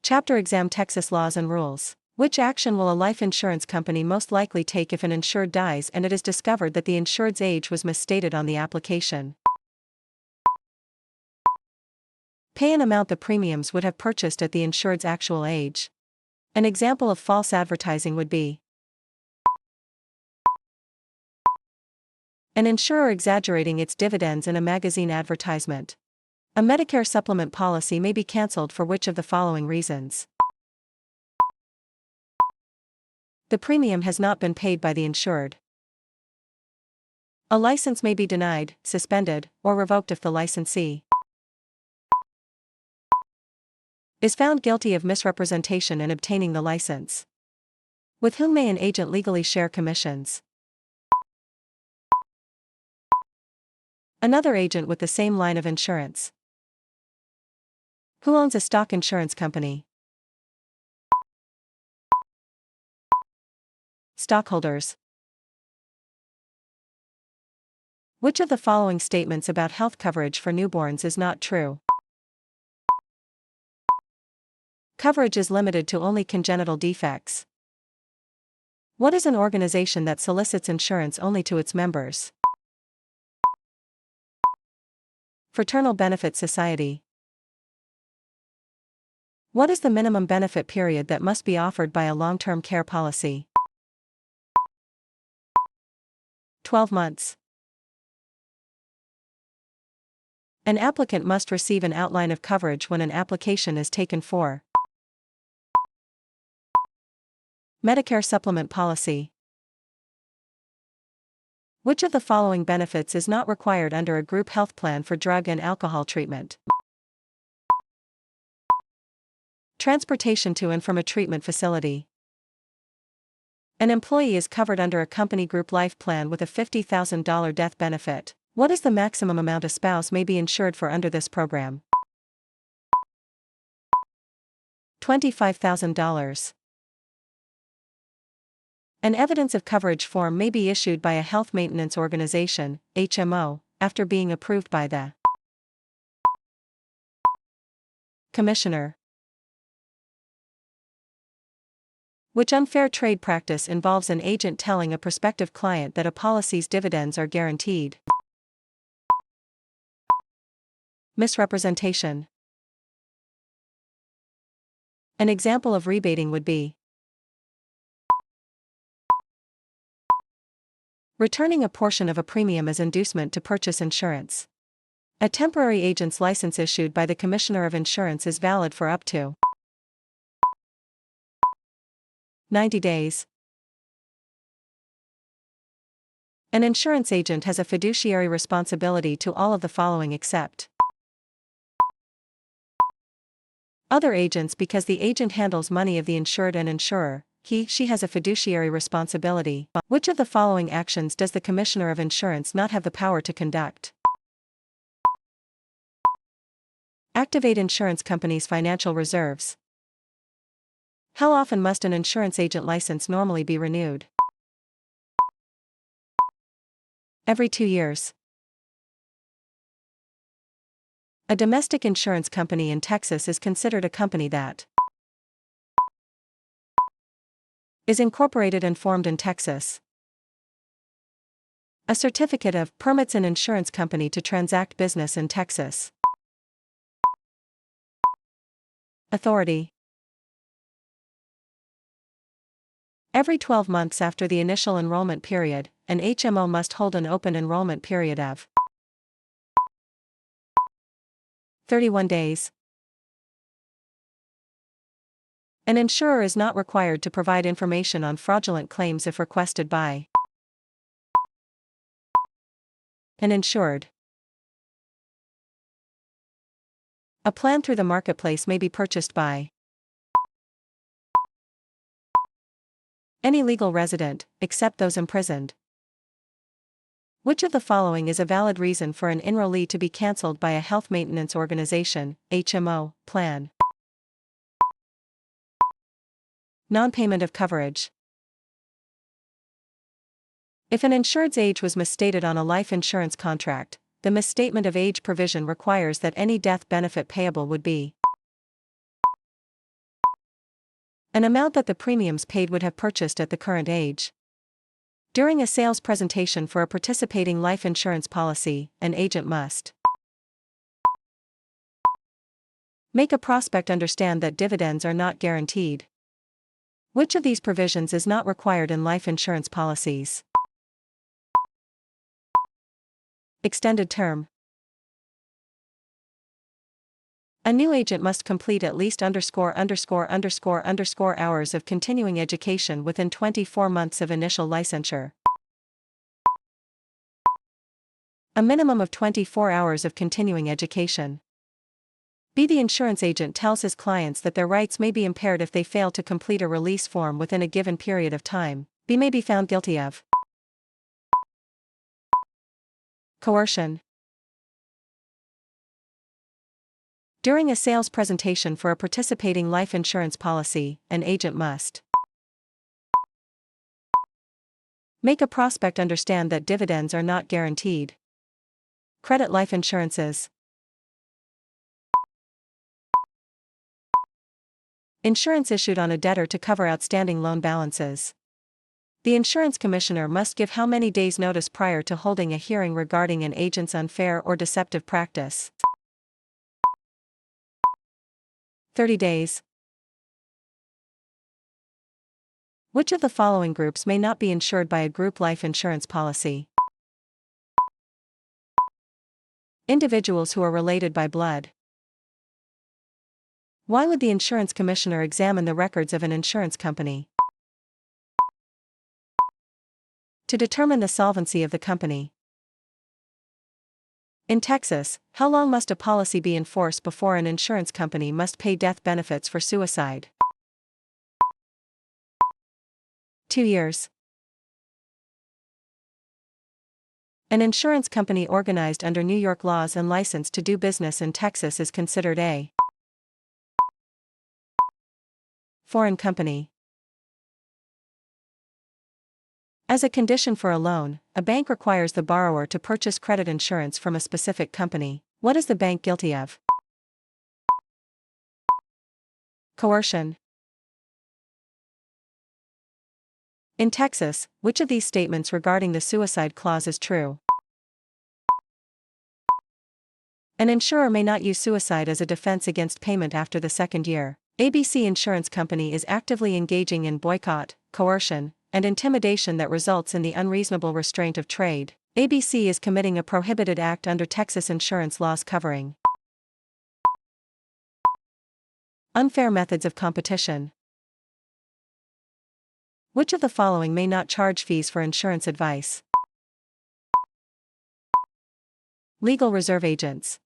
Chapter Exam Texas Laws and Rules. Which action will a life insurance company most likely take if an insured dies and it is discovered that the insured's age was misstated on the application? Pay an amount the premiums would have purchased at the insured's actual age. An example of false advertising would be an insurer exaggerating its dividends in a magazine advertisement. A Medicare supplement policy may be canceled for which of the following reasons? The premium has not been paid by the insured. A license may be denied, suspended, or revoked if the licensee is found guilty of misrepresentation in obtaining the license. With whom may an agent legally share commissions? Another agent with the same line of insurance. Who owns a stock insurance company? Stockholders. Which of the following statements about health coverage for newborns is not true? Coverage is limited to only congenital defects. What is an organization that solicits insurance only to its members? Fraternal Benefit Society. What is the minimum benefit period that must be offered by a long-term care policy? 12 months. An applicant must receive an outline of coverage when an application is taken for Medicare supplement policy. Which of the following benefits is not required under a group health plan for drug and alcohol treatment? Transportation to and from a treatment facility. An employee is covered under a company group life plan with a $50,000 death benefit. What is the maximum amount a spouse may be insured for under this program? $25,000. An evidence of coverage form may be issued by a health maintenance organization, HMO, after being approved by the Commissioner. Which unfair trade practice involves an agent telling a prospective client that a policy's dividends are guaranteed? Misrepresentation. An example of rebating would be returning a portion of a premium as inducement to purchase insurance. A temporary agent's license issued by the Commissioner of Insurance is valid for up to 90 days. An insurance agent has a fiduciary responsibility to all of the following except other agents because the agent handles money of the insured and insurer. He/she has a fiduciary responsibility. Which of the following actions does the Commissioner of Insurance not have the power to conduct? Activate insurance companies' financial reserves. How often must an insurance agent license normally be renewed? Every 2 years. A domestic insurance company in Texas is considered a company that is incorporated and formed in Texas. A certificate of permits an insurance company to transact business in Texas. Authority. Every 12 months after the initial enrollment period, an HMO must hold an open enrollment period of 31 days. An insurer is not required to provide information on fraudulent claims if requested by an insured. A plan through the marketplace may be purchased by any legal resident, except those imprisoned. Which of the following is a valid reason for an enrollee to be cancelled by a health maintenance organization, HMO, plan? Non-payment of coverage. If an insured's age was misstated on a life insurance contract, the misstatement of age provision requires that any death benefit payable would be An amount that the premiums paid would have purchased at the current age. During a sales presentation for a participating life insurance policy, an agent must make a prospect understand that dividends are not guaranteed. Which of these provisions is not required in life insurance policies? Extended term. A new agent must complete at least hours of continuing education within 24 months of initial licensure. A minimum of 24 hours of continuing education. B. The insurance agent tells his clients that their rights may be impaired if they fail to complete a release form within a given period of time. B. May be found guilty of coercion. During a sales presentation for a participating life insurance policy, an agent must make a prospect understand that dividends are not guaranteed. Credit life insurances. Insurance issued on a debtor to cover outstanding loan balances. The insurance commissioner must give how many days' notice prior to holding a hearing regarding an agent's unfair or deceptive practice? 30 days. Which of the following groups may not be insured by a group life insurance policy? Individuals who are related by blood. Why would the insurance commissioner examine the records of an insurance company? To determine the solvency of the company. In Texas, how long must a policy be in force before an insurance company must pay death benefits for suicide? 2 years. An insurance company organized under New York laws and licensed to do business in Texas is considered a foreign company. As a condition for a loan, a bank requires the borrower to purchase credit insurance from a specific company. What is the bank guilty of? Coercion. In Texas, which of these statements regarding the suicide clause is true? An insurer may not use suicide as a defense against payment after the second year. ABC Insurance Company is actively engaging in boycott, coercion, and intimidation that results in the unreasonable restraint of trade. ABC is committing a prohibited act under Texas insurance laws covering unfair methods of competition. Which of the following may not charge fees for insurance advice? Legal reserve agents.